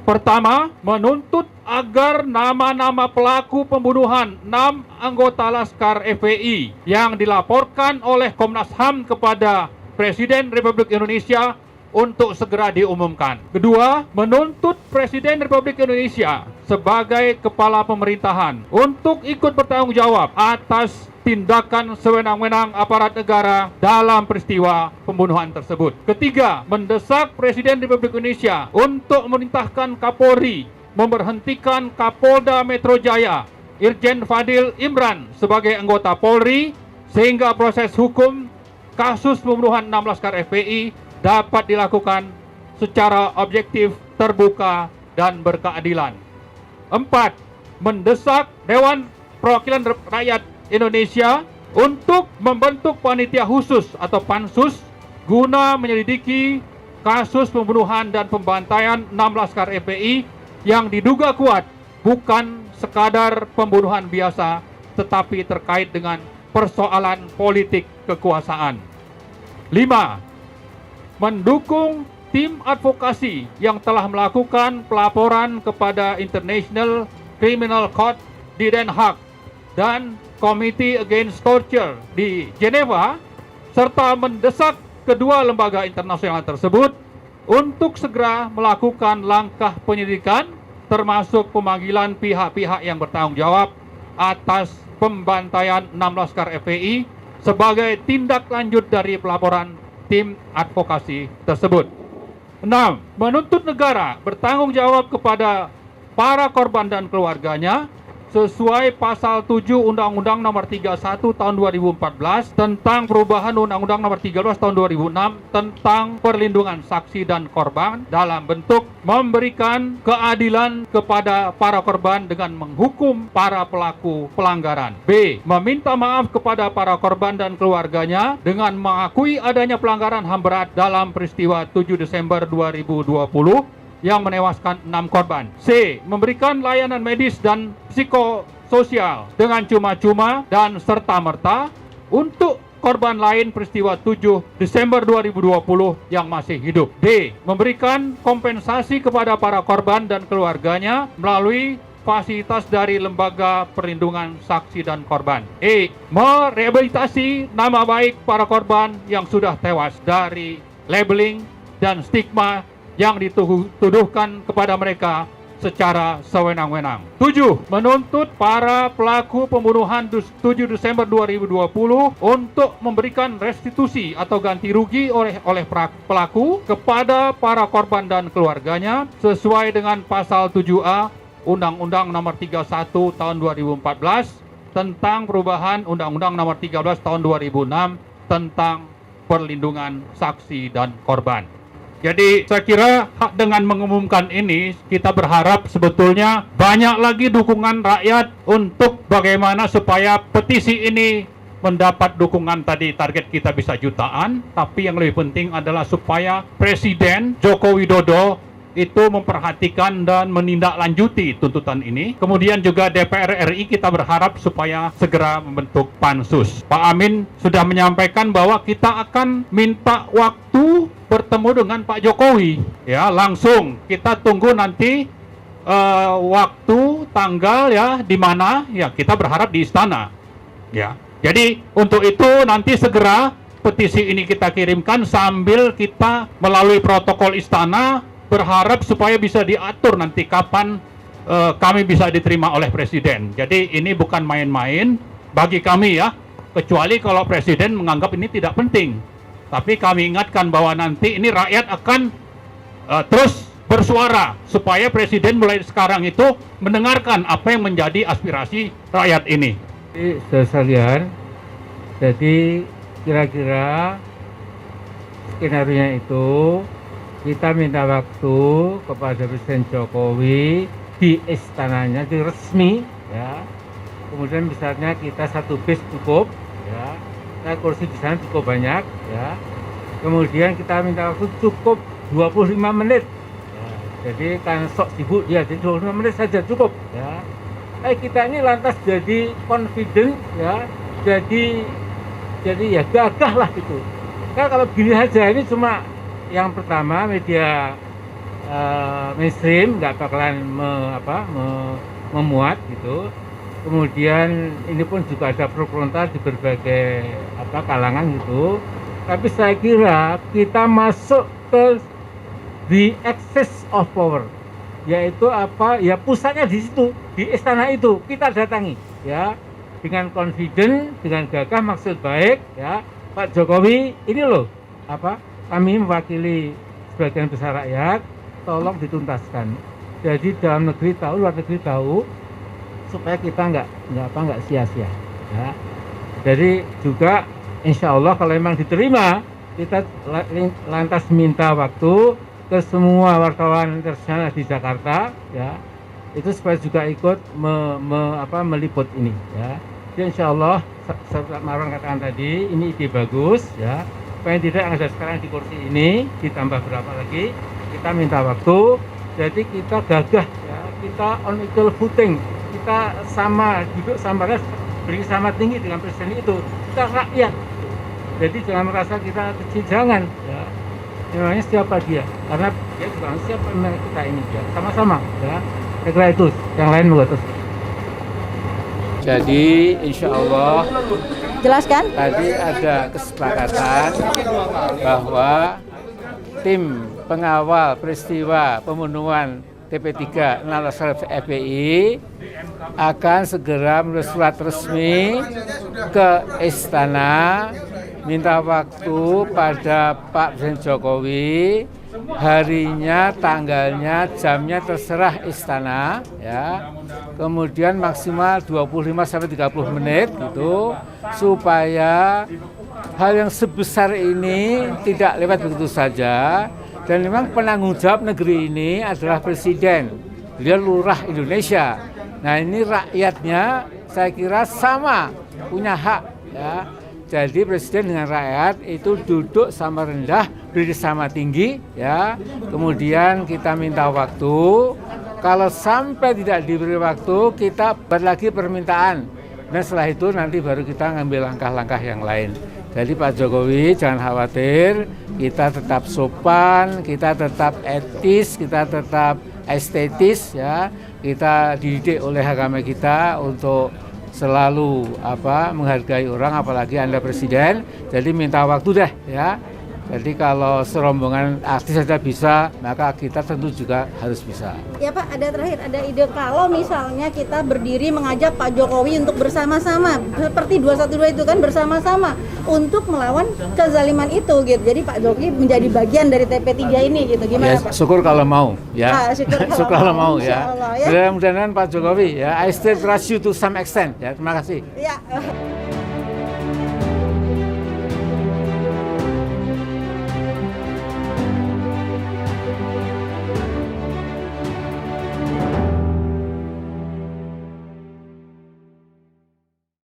Pertama, menuntut agar nama-nama pelaku pembunuhan 6 anggota Laskar FPI yang dilaporkan oleh Komnas HAM kepada Presiden Republik Indonesia untuk segera diumumkan. Kedua, menuntut Presiden Republik Indonesia sebagai kepala pemerintahan untuk ikut bertanggung jawab atas tindakan sewenang-wenang aparat negara dalam peristiwa pembunuhan tersebut. Ketiga, mendesak Presiden Republik Indonesia untuk memerintahkan Kapolri memberhentikan Kapolda Metro Jaya Irjen Fadil Imran sebagai anggota Polri sehingga proses hukum kasus pembunuhan 6 Laskar FPI dapat dilakukan secara objektif, terbuka, dan berkeadilan. 4. Mendesak Dewan Perwakilan Rakyat Indonesia untuk membentuk panitia khusus atau pansus guna menyelidiki kasus pembunuhan dan pembantaian 6 Laskar FPI yang diduga kuat bukan sekadar pembunuhan biasa tetapi terkait dengan persoalan politik kekuasaan. 5. Mendukung tim advokasi yang telah melakukan pelaporan kepada International Criminal Court di Den Haag dan Committee Against Torture di Geneva, serta mendesak kedua lembaga internasional tersebut untuk segera melakukan langkah penyelidikan termasuk pemanggilan pihak-pihak yang bertanggung jawab atas pembantaian 6 Laskar FPI sebagai tindak lanjut dari pelaporan tim advokasi tersebut. 6. Menuntut negara bertanggung jawab kepada para korban dan keluarganya sesuai pasal 7 Undang-Undang Nomor 31 Tahun 2014 tentang perubahan Undang-Undang Nomor 13 Tahun 2006 tentang perlindungan saksi dan korban dalam bentuk memberikan keadilan kepada para korban dengan menghukum para pelaku pelanggaran. B. Meminta maaf kepada para korban dan keluarganya dengan mengakui adanya pelanggaran HAM berat dalam peristiwa 7 Desember 2020 yang menewaskan 6 korban. C. Memberikan layanan medis dan psikososial dengan cuma-cuma dan serta-merta untuk korban lain peristiwa 7 Desember 2020 yang masih hidup. D. Memberikan kompensasi kepada para korban dan keluarganya melalui fasilitas dari Lembaga Perlindungan Saksi dan Korban. E. Merehabilitasi nama baik para korban yang sudah tewas dari labeling dan stigma yang dituduhkan kepada mereka secara sewenang-wenang. 7. Menuntut para pelaku pembunuhan 7 Desember 2020 untuk memberikan restitusi atau ganti rugi oleh pelaku kepada para korban dan keluarganya sesuai dengan pasal 7A Undang-Undang Nomor 31 Tahun 2014 tentang perubahan Undang-Undang Nomor 13 Tahun 2006 tentang perlindungan saksi dan korban. Jadi saya kira dengan mengumumkan ini kita berharap sebetulnya banyak lagi dukungan rakyat untuk bagaimana supaya petisi ini mendapat dukungan. Tadi target kita bisa jutaan, tapi yang lebih penting adalah supaya Presiden Joko Widodo itu memperhatikan dan menindaklanjuti tuntutan ini. Kemudian juga DPR RI kita berharap supaya segera membentuk pansus. Pak Amin sudah menyampaikan bahwa kita akan minta waktu bertemu dengan Pak Jokowi. Ya, langsung kita tunggu nanti waktu, tanggal ya di mana ya kita berharap di istana. Ya. Jadi untuk itu nanti segera petisi ini kita kirimkan sambil kita melalui protokol istana berharap supaya bisa diatur nanti kapan kami bisa diterima oleh Presiden. Jadi ini bukan main-main bagi kami ya, kecuali kalau Presiden menganggap ini tidak penting. Tapi kami ingatkan bahwa nanti ini rakyat akan terus bersuara supaya Presiden mulai sekarang itu mendengarkan apa yang menjadi aspirasi rakyat ini. Sekalian, jadi kira-kira skenario itu kita minta waktu kepada Presiden Jokowi di istananya, di resmi ya. Kemudian misalnya kita satu bis cukup ya, kita kursi di sana cukup banyak ya. Kemudian kita minta waktu cukup 25 menit ya. Jadi kan sok sibuk ya, jadi 25 menit saja cukup ya. Kita ini lantas jadi confident ya, jadi ya gagah lah gitu. Kan kalau gini saja ini cuma yang pertama media mainstream, nggak bakalan memuat gitu. Kemudian ini pun juga ada pro kontra di berbagai kalangan gitu. Tapi saya kira kita masuk ke the axis of power, yaitu ya pusatnya di situ, di istana itu kita datangi ya dengan confident, dengan gagah, maksud baik ya. Pak Jokowi ini loh kami mewakili sebagian besar rakyat, tolong dituntaskan. Jadi dalam negeri tahu, luar negeri tahu, supaya kita nggak sia-sia ya. Jadi juga insya Allah kalau memang diterima, kita lantas minta waktu ke semua wartawan internasional di Jakarta ya, itu supaya juga ikut meliput ini ya. Jadi insya Allah seperti Marwan katakan tadi, ini ide bagus ya. Paling tidak yang ada sekarang di kursi ini ditambah berapa lagi, kita minta waktu. Jadi kita gagah ya, kita on equal footing, kita sama, duduk sama, beri sama tinggi dengan presiden itu, kita rakyat. Jadi jangan merasa kita kecil, jangan ya. Memangnya siapa dia? Karena dia juga siapa kita ini ya, sama-sama ya. Saya kira itu, yang lain mengutus. Jadi insya Allah Jelaskan. tadi ada kesepakatan bahwa tim pengawal peristiwa pembunuhan TP3 Nalaskar FPI akan segera menulis surat resmi ke istana, minta waktu pada Pak Presiden Jokowi, harinya, tanggalnya, jamnya terserah istana ya. Kemudian maksimal 25-30 menit gitu, supaya hal yang sebesar ini tidak lewat begitu saja. Dan memang penanggung jawab negeri ini adalah presiden, beliau lurah Indonesia. Nah ini rakyatnya saya kira sama, punya hak ya. Jadi presiden dengan rakyat itu duduk sama rendah, berdiri sama tinggi ya. Kemudian kita minta waktu, kalau sampai tidak diberi waktu kita buat lagi permintaan. Dan setelah itu nanti baru kita ngambil langkah-langkah yang lain. Jadi Pak Jokowi jangan khawatir, kita tetap sopan, kita tetap etis, kita tetap estetis ya. Kita dididik oleh agama kita untuk selalu menghargai orang, apalagi Anda presiden. Jadi minta waktu deh ya. Jadi kalau serombongan artis saja bisa, maka kita tentu juga harus bisa. Ya Pak, ada terakhir, ada ide kalau misalnya kita berdiri mengajak Pak Jokowi untuk bersama-sama, seperti 212 itu kan bersama-sama untuk melawan kezaliman itu gitu. Jadi Pak Jokowi menjadi bagian dari TP3 ini gitu. Gimana Ya, Pak? syukur kalau mau ya. Syukur kalau mau ya. Allah, ya. Mudah-mudahan Pak Jokowi ya, I still trust you to some extent ya. Terima kasih. Ya.